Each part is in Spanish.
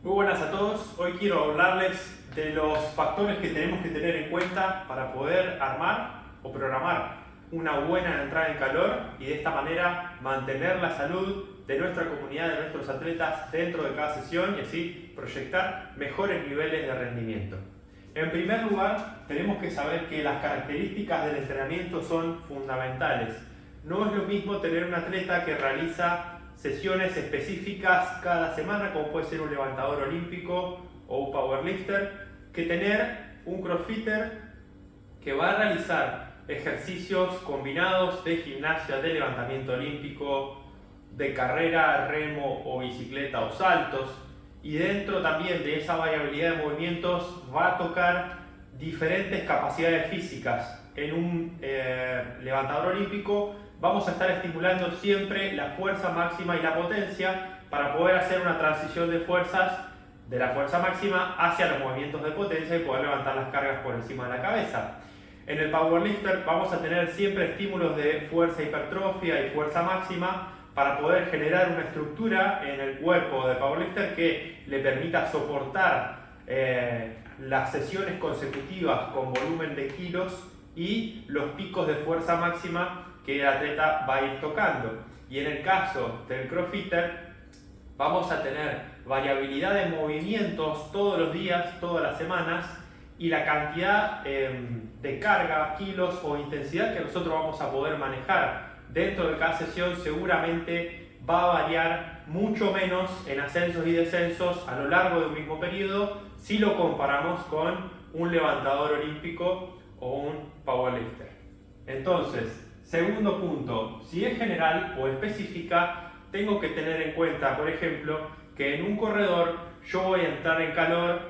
Muy buenas a todos. Hoy quiero hablarles de los factores que tenemos que tener en cuenta para poder armar o programar una buena entrada en calor y de esta manera mantener la salud de nuestra comunidad, de nuestros atletas dentro de cada sesión y así proyectar mejores niveles de rendimiento. En primer lugar, tenemos que saber que las características del entrenamiento son fundamentales. No es lo mismo tener un atleta que realiza sesiones específicas cada semana, como puede ser un levantador olímpico o un powerlifter, que tener un crossfitter que va a realizar ejercicios combinados de gimnasia, de levantamiento olímpico, de carrera, remo o bicicleta o saltos, y dentro también de esa variabilidad de movimientos va a tocar diferentes capacidades físicas. En un levantador olímpico vamos a estar estimulando siempre la fuerza máxima y la potencia para poder hacer una transición de fuerzas de la fuerza máxima hacia los movimientos de potencia y poder levantar las cargas por encima de la cabeza. En el powerlifter vamos a tener siempre estímulos de fuerza hipertrofia y fuerza máxima para poder generar una estructura en el cuerpo del powerlifter que le permita soportar las sesiones consecutivas con volumen de kilos y los picos de fuerza máxima que el atleta va a ir tocando. Y en el caso del crossfitter vamos a tener variabilidad de movimientos todos los días, todas las semanas, y la cantidad de carga, kilos o intensidad que nosotros vamos a poder manejar dentro de cada sesión seguramente va a variar mucho menos en ascensos y descensos a lo largo de un mismo periodo si lo comparamos con un levantador olímpico o un powerlifter. Entonces, segundo punto, si es general o específica, tengo que tener en cuenta, por ejemplo, que en un corredor yo voy a entrar en calor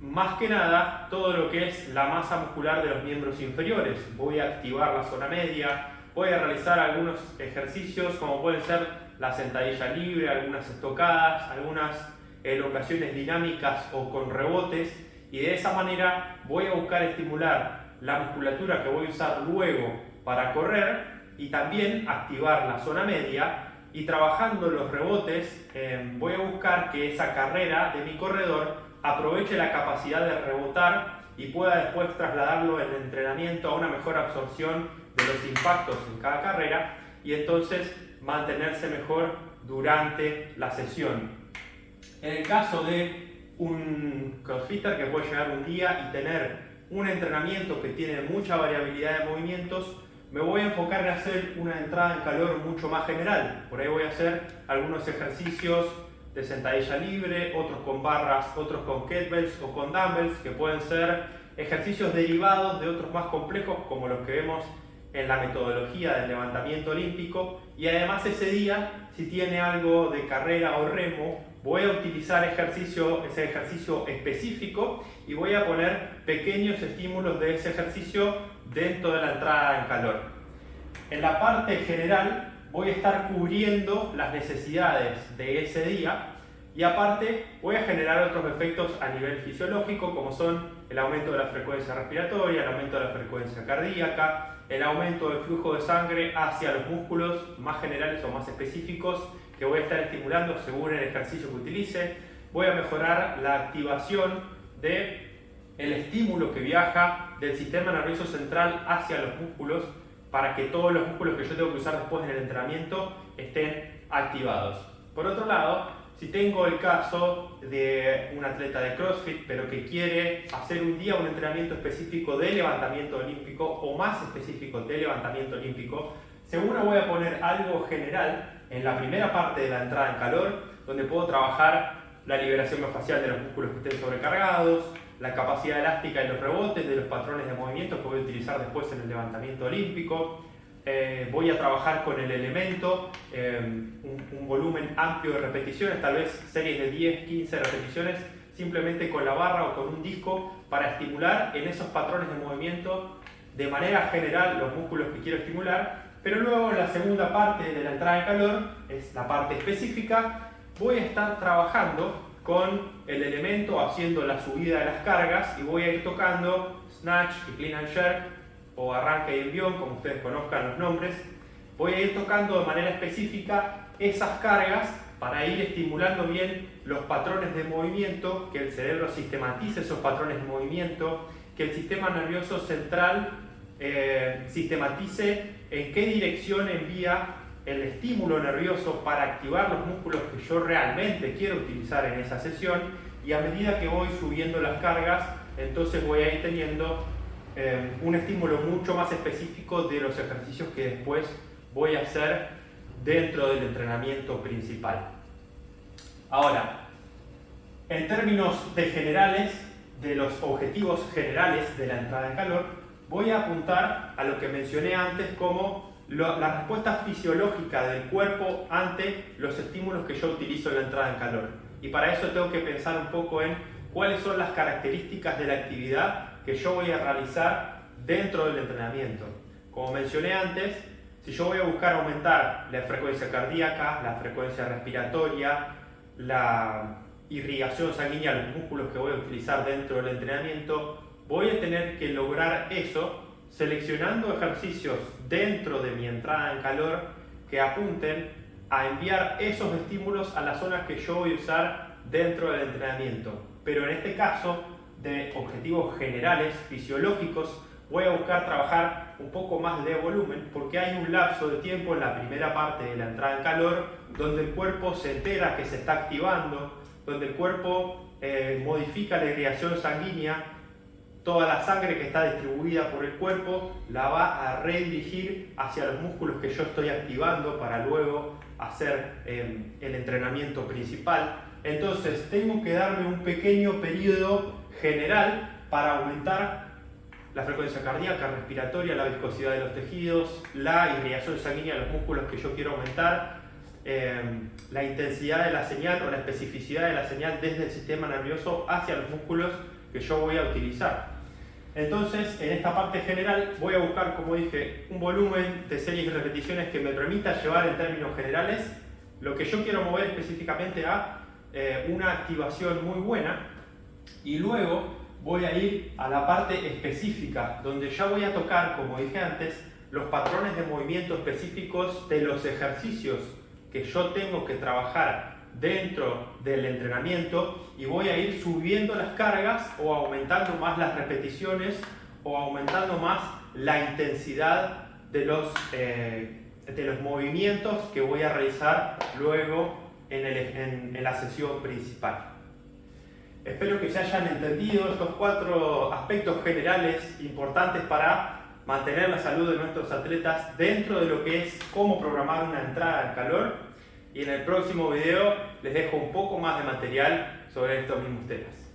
más que nada todo lo que es la masa muscular de los miembros inferiores. Voy a activar la zona media, voy a realizar algunos ejercicios como pueden ser la sentadilla libre, algunas estocadas, algunas elongaciones dinámicas o con rebotes, y de esa manera voy a buscar estimular la musculatura que voy a usar luego para correr y también activar la zona media, y trabajando los rebotes voy a buscar que esa carrera de mi corredor aproveche la capacidad de rebotar y pueda después trasladarlo en el entrenamiento a una mejor absorción de los impactos en cada carrera y entonces mantenerse mejor durante la sesión. En el caso de un crossfitter que puede llegar un día y tener un entrenamiento que tiene mucha variabilidad de movimientos, me voy a enfocar en hacer una entrada en calor mucho más general. Por ahí voy a hacer algunos ejercicios de sentadilla libre, otros con barras, otros con kettlebells o con dumbbells, que pueden ser ejercicios derivados de otros más complejos como los que vemos en la metodología del levantamiento olímpico. Y además ese día, si tiene algo de carrera o remo, voy a utilizar ese ejercicio específico y voy a poner pequeños estímulos de ese ejercicio dentro de la entrada en calor. En la parte general voy a estar cubriendo las necesidades de ese día y aparte voy a generar otros efectos a nivel fisiológico como son el aumento de la frecuencia respiratoria, el aumento de la frecuencia cardíaca, el aumento del flujo de sangre hacia los músculos más generales o más específicos que voy a estar estimulando según el ejercicio que utilice. Voy a mejorar la activación del estímulo que viaja del sistema nervioso central hacia los músculos para que todos los músculos que yo tengo que usar después en el entrenamiento estén activados. Por otro lado, si tengo el caso de un atleta de CrossFit pero que quiere hacer un día un entrenamiento específico de levantamiento olímpico o más específico de levantamiento olímpico, seguro voy a poner algo general en la primera parte de la entrada en calor, donde puedo trabajar la liberación miofascial de los músculos que estén sobrecargados, la capacidad elástica y los rebotes de los patrones de movimiento que voy a utilizar después en el levantamiento olímpico. Voy a trabajar con el elemento, un volumen amplio de repeticiones, tal vez series de 10, 15 repeticiones, simplemente con la barra o con un disco para estimular en esos patrones de movimiento de manera general los músculos que quiero estimular. Pero luego en la segunda parte de la entrada en calor, es la parte específica, voy a estar trabajando con el elemento, haciendo la subida de las cargas y voy a ir tocando snatch y clean and jerk o arranque y envión, como ustedes conozcan los nombres. Voy a ir tocando de manera específica esas cargas para ir estimulando bien los patrones de movimiento, que el cerebro sistematice esos patrones de movimiento, que el sistema nervioso central sistematice en qué dirección envía el estímulo nervioso para activar los músculos que yo realmente quiero utilizar en esa sesión, y a medida que voy subiendo las cargas, entonces voy a ir teniendo un estímulo mucho más específico de los ejercicios que después voy a hacer dentro del entrenamiento principal. Ahora, en términos generales, de los objetivos generales de la entrada en calor, voy a apuntar a lo que mencioné antes como la respuesta fisiológica del cuerpo ante los estímulos que yo utilizo en la entrada en calor. Y para eso tengo que pensar un poco en cuáles son las características de la actividad que yo voy a realizar dentro del entrenamiento. Como mencioné antes, si yo voy a buscar aumentar la frecuencia cardíaca, la frecuencia respiratoria, la irrigación sanguínea a los músculos que voy a utilizar dentro del entrenamiento, voy a tener que lograr eso seleccionando ejercicios dentro de mi entrada en calor que apunten a enviar esos estímulos a las zonas que yo voy a usar dentro del entrenamiento. Pero en este caso, de objetivos generales, fisiológicos, voy a buscar trabajar un poco más de volumen, porque hay un lapso de tiempo en la primera parte de la entrada en calor donde el cuerpo se entera que se está activando, donde el cuerpo modifica la irrigación sanguínea, toda la sangre que está distribuida por el cuerpo la va a redirigir hacia los músculos que yo estoy activando para luego hacer el entrenamiento principal. Entonces tengo que darme un pequeño periodo general para aumentar la frecuencia cardíaca, respiratoria, la viscosidad de los tejidos, la irrigación sanguínea de los músculos que yo quiero aumentar, la intensidad de la señal o la especificidad de la señal desde el sistema nervioso hacia los músculos que yo voy a utilizar. Entonces, en esta parte general voy a buscar, como dije, un volumen de series y repeticiones que me permita llevar en términos generales lo que yo quiero mover específicamente a una activación muy buena, y luego voy a ir a la parte específica donde ya voy a tocar, como dije antes, los patrones de movimiento específicos de los ejercicios que yo tengo que trabajar dentro del entrenamiento, y voy a ir subiendo las cargas o aumentando más las repeticiones o aumentando más la intensidad de los movimientos que voy a realizar luego en la sesión principal. Espero que se hayan entendido estos 4 aspectos generales importantes para mantener la salud de nuestros atletas dentro de lo que es cómo programar una entrada en calor. Y en el próximo video les dejo un poco más de material sobre estos mismos temas.